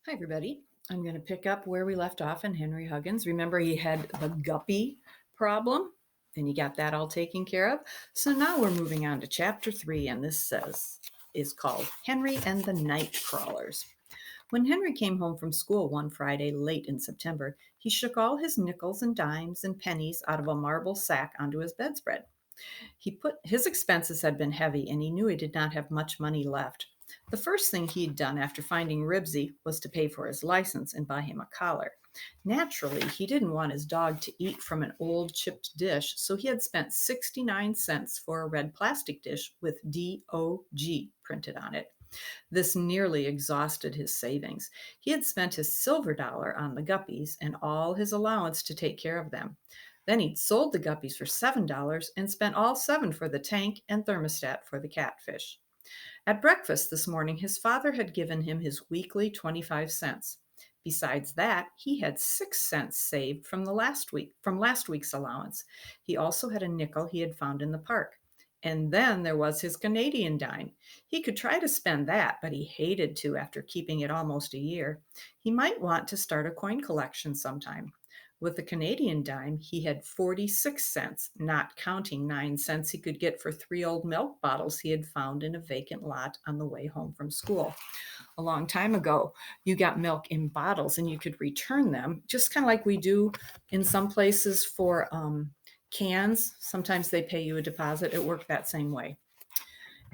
Hi, everybody. I'm going to pick up where we left off in Henry Huggins. Remember, he had the guppy problem, and he got that all taken care of. So now we're moving on to chapter 3, and this is called Henry and the Night Crawlers. When Henry came home from school one Friday late in September, he shook all his nickels and dimes and pennies out of a marble sack onto his bedspread. His expenses had been heavy, and he knew he did not have much money left. The first thing he'd done after finding Ribsy was to pay for his license and buy him a collar. Naturally, he didn't want his dog to eat from an old chipped dish, so he had spent 69 cents for a red plastic dish with DOG printed on it. This nearly exhausted his savings. He had spent his silver dollar on the guppies and all his allowance to take care of them. Then he'd sold the guppies for $7 and spent all seven for the tank and thermostat for the catfish. At breakfast this morning, his father had given him his weekly 25 cents. Besides that, he had 6 cents saved from last week's allowance. He also had a nickel he had found in the park. And then there was his Canadian dime. He could try to spend that, but he hated to after keeping it almost a year. He might want to start a coin collection sometime. With the Canadian dime, he had 46 cents, not counting 9 cents he could get for 3 old milk bottles he had found in a vacant lot on the way home from school. A long time ago, you got milk in bottles and you could return them, just kind of like we do in some places for cans. Sometimes they pay you a deposit. It worked that same way.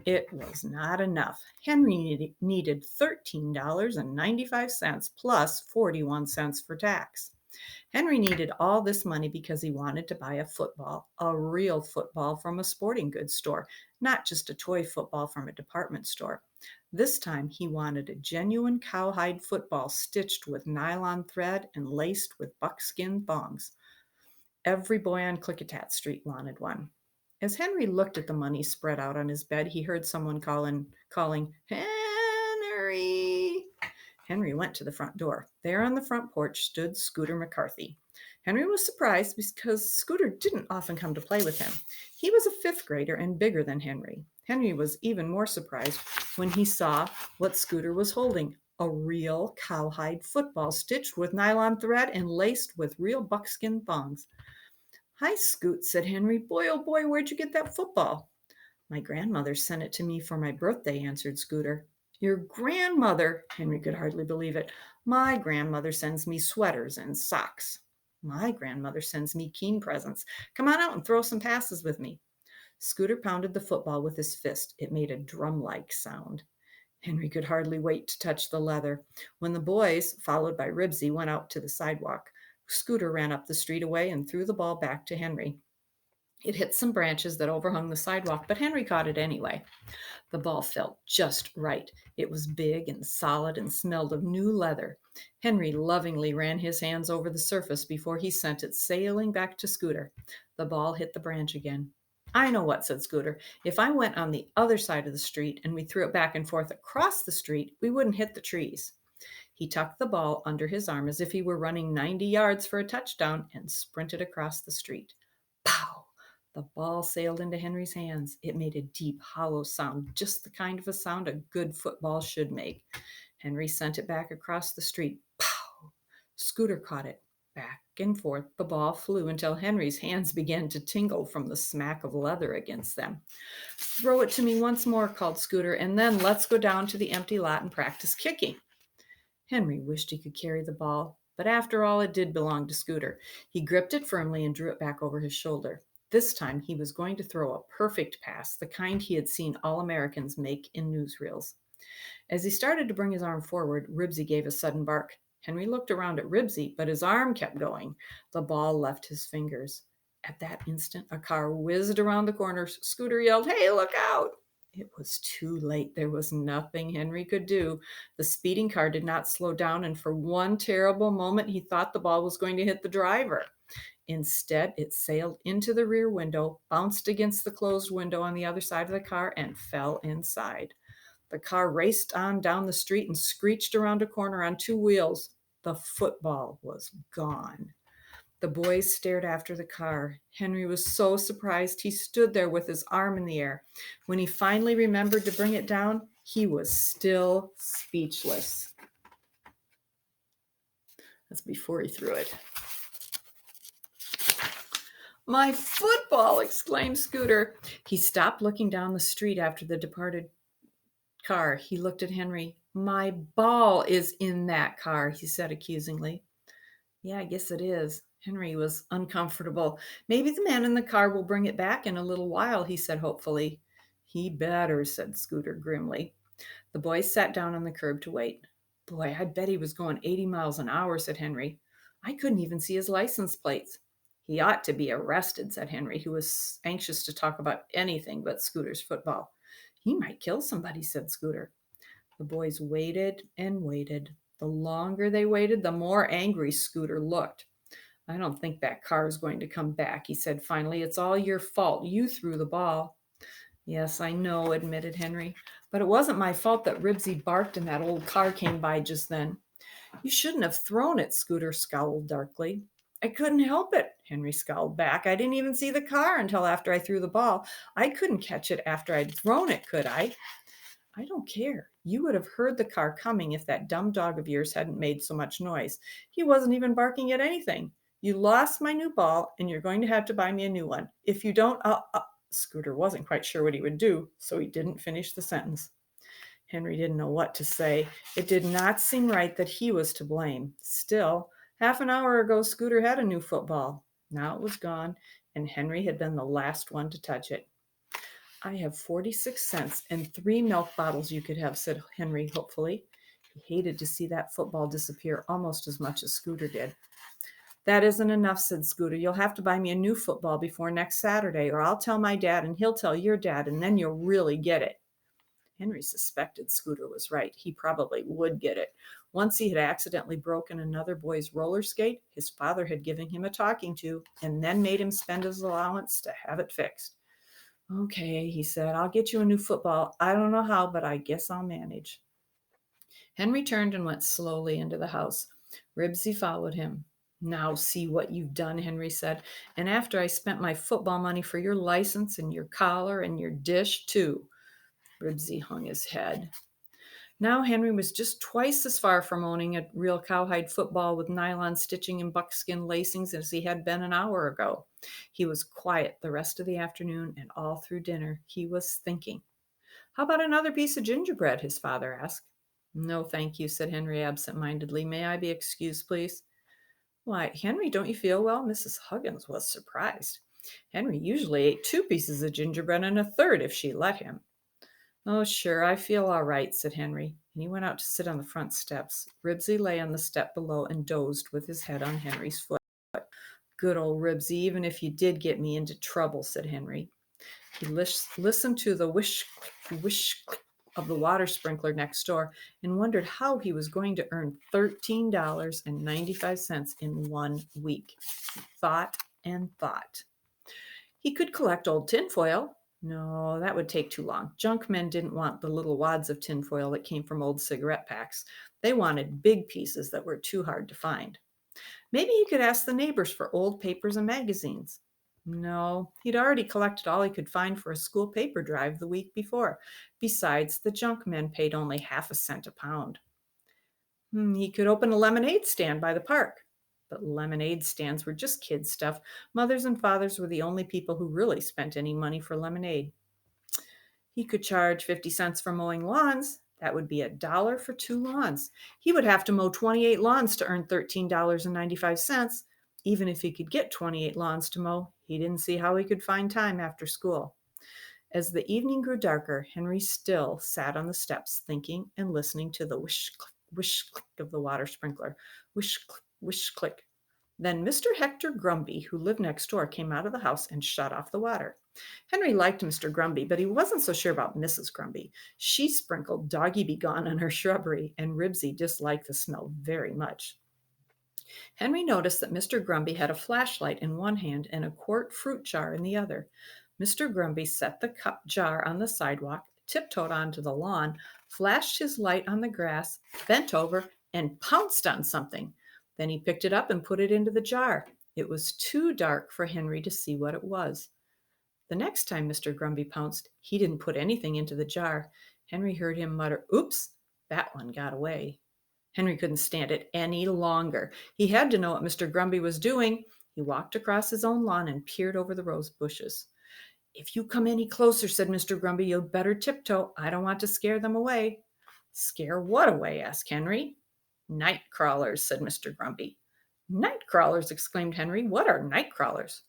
It was not enough. Henry needed $13.95 plus 41 cents for tax. Henry needed all this money because he wanted to buy a real football from a sporting goods store, not just a toy football from a department store. This time he wanted a genuine cowhide football stitched with nylon thread and laced with buckskin thongs. Every boy on Klickitat Street wanted one. As Henry looked at the money spread out on his bed, he heard someone calling, Henry. Henry went to the front door. There on the front porch stood Scooter McCarthy. Henry was surprised because Scooter didn't often come to play with him. He was a fifth grader and bigger than Henry. Henry was even more surprised when he saw what Scooter was holding, a real cowhide football stitched with nylon thread and laced with real buckskin thongs. Hi, Scoot, said Henry. Boy, oh boy, where'd you get that football? My grandmother sent it to me for my birthday, answered Scooter. Your grandmother? Henry could hardly believe it. My grandmother sends me sweaters and socks. My grandmother sends me Keen presents. Come on out and throw some passes with me. Scooter pounded the football with his fist. It made a drum-like sound. Henry could hardly wait to touch the leather. When the boys, followed by Ribsy, went out to the sidewalk, Scooter ran up the street away and threw the ball back to Henry. It hit some branches that overhung the sidewalk, but Henry caught it anyway. The ball felt just right. It was big and solid and smelled of new leather. Henry lovingly ran his hands over the surface before he sent it sailing back to Scooter. The ball hit the branch again. I know what, said Scooter. If I went on the other side of the street and we threw it back and forth across the street, we wouldn't hit the trees. He tucked the ball under his arm as if he were running 90 yards for a touchdown and sprinted across the street. Pow! The ball sailed into Henry's hands. It made a deep, hollow sound, just the kind of a sound a good football should make. Henry sent it back across the street. Pow! Scooter caught it. Back and forth the ball flew until Henry's hands began to tingle from the smack of leather against them. Throw it to me once more, called Scooter, and then let's go down to the empty lot and practice kicking. Henry wished he could carry the ball, but after all, it did belong to Scooter. He gripped it firmly and drew it back over his shoulder. This time he was going to throw a perfect pass, the kind he had seen All-Americans make in newsreels. As he started to bring his arm forward, Ribsy gave a sudden bark. Henry looked around at Ribsy, but his arm kept going. The ball left his fingers. At that instant, a car whizzed around the corner. Scooter yelled, "Hey, look out!" It was too late. There was nothing Henry could do. The speeding car did not slow down, and for one terrible moment, he thought the ball was going to hit the driver. Instead, it sailed into the rear window, bounced against the closed window on the other side of the car, and fell inside. The car raced on down the street and screeched around a corner on two wheels. The football was gone. The boys stared after the car. Henry was so surprised he stood there with his arm in the air. When he finally remembered to bring it down, he was still speechless. That's before he threw it. "My football!" exclaimed Scooter. He stopped looking down the street after the departed car. He looked at Henry. "My ball is in that car," he said accusingly. "Yeah, I guess it is." Henry was uncomfortable. "Maybe the man in the car will bring it back in a little while," he said hopefully. "He better," said Scooter grimly. The boys sat down on the curb to wait. "Boy, I bet he was going 80 miles an hour," said Henry. "I couldn't even see his license plates." "He ought to be arrested," said Henry, who was anxious to talk about anything but Scooter's football. "He might kill somebody," said Scooter. The boys waited and waited. The longer they waited, the more angry Scooter looked. "I don't think that car is going to come back," he said finally. "It's all your fault. You threw the ball." "Yes, I know," admitted Henry. "But it wasn't my fault that Ribsy barked and that old car came by just then." "You shouldn't have thrown it," Scooter scowled darkly. "I couldn't help it," Henry scowled back. "I didn't even see the car until after I threw the ball. I couldn't catch it after I'd thrown it, could I?" "I don't care. You would have heard the car coming if that dumb dog of yours hadn't made so much noise. He wasn't even barking at anything. You lost my new ball, and you're going to have to buy me a new one. If you don't, I'll. Scooter wasn't quite sure what he would do, so he didn't finish the sentence. Henry didn't know what to say. It did not seem right that he was to blame. Still, half an hour ago, Scooter had a new football. Now it was gone, and Henry had been the last one to touch it. "I have 46 cents and 3 milk bottles you could have," said Henry hopefully. He hated to see that football disappear almost as much as Scooter did. "That isn't enough," said Scooter. "You'll have to buy me a new football before next Saturday, or I'll tell my dad and he'll tell your dad, and then you'll really get it." Henry suspected Scooter was right. He probably would get it. Once he had accidentally broken another boy's roller skate, his father had given him a talking to and then made him spend his allowance to have it fixed. "Okay," he said, "I'll get you a new football. I don't know how, but I guess I'll manage." Henry turned and went slowly into the house. Ribsy followed him. "Now see what you've done," Henry said. "And after I spent my football money for your license and your collar and your dish, too." Ribsy hung his head. Now Henry was just twice as far from owning a real cowhide football with nylon stitching and buckskin lacings as he had been an hour ago. He was quiet the rest of the afternoon, and all through dinner he was thinking. "How about another piece of gingerbread?" his father asked. "No, thank you," said Henry absent-mindedly. "May I be excused, please?" "Why, Henry, don't you feel well?" Mrs. Huggins was surprised. Henry usually ate 2 pieces of gingerbread and a third if she let him. "Oh, sure, I feel all right," said Henry, and he went out to sit on the front steps. Ribsy lay on the step below and dozed with his head on Henry's foot. "Good old Ribsy, even if you did get me into trouble," said Henry. He listened to the whish click of the water sprinkler next door and wondered how he was going to earn $13.95 in 1 week. He thought and thought. He could collect old tinfoil. No, that would take too long. Junk men didn't want the little wads of tinfoil that came from old cigarette packs. They wanted big pieces that were too hard to find. Maybe he could ask the neighbors for old papers and magazines. No, he'd already collected all he could find for a school paper drive the week before. Besides, the junk men paid only half a cent a pound. He could open a lemonade stand by the park. But lemonade stands were just kid stuff. Mothers and fathers were the only people who really spent any money for lemonade. He could charge 50 cents for mowing lawns. That would be $1 for 2 lawns. He would have to mow 28 lawns to earn $13.95. Even if he could get 28 lawns to mow, he didn't see how he could find time after school. As the evening grew darker, Henry still sat on the steps, thinking and listening to the whish click of the water sprinkler. Whish click. Then Mr. Hector Grumby, who lived next door, came out of the house and shut off the water. Henry liked Mr. Grumby, but he wasn't so sure about Mrs. Grumby. She sprinkled Doggy Be Gone on her shrubbery, and Ribsy disliked the smell very much. Henry noticed that Mr. Grumby had a flashlight in one hand and a quart fruit jar in the other. Mr. Grumby set the cup jar on the sidewalk, tiptoed onto the lawn, flashed his light on the grass, bent over, and pounced on something. Then he picked it up and put it into the jar. It was too dark for Henry to see what it was. The next time Mr. Grumby pounced, he didn't put anything into the jar. Henry heard him mutter, "Oops, that one got away." Henry couldn't stand it any longer. He had to know what Mr. Grumpy was doing. He walked across his own lawn and peered over the rose bushes. "If you come any closer," said Mr. Grumpy, "you'd better tiptoe. I don't want to scare them away." "Scare what away?" asked Henry. "Night crawlers," said Mr. Grumpy. "Night crawlers!" exclaimed Henry. "What are night crawlers?"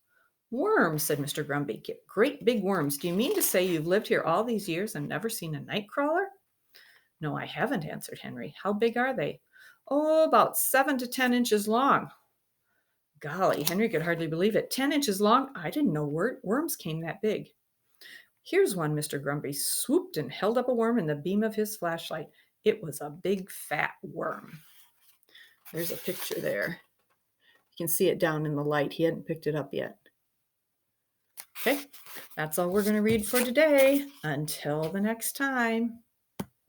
"Worms," said Mr. Grumpy. "Great big worms. Do you mean to say you've lived here all these years and never seen a night crawler?" "No, I haven't," answered Henry. "How big are they?" "Oh, about 7 to 10 inches long." Golly, Henry could hardly believe it. 10 inches long? I didn't know worms came that big. "Here's one." Mr. Grumpy swooped and held up a worm in the beam of his flashlight. It was a big fat worm. There's a picture there. You can see it down in the light. He hadn't picked it up yet. Okay, that's all we're going to read for today. Until the next time.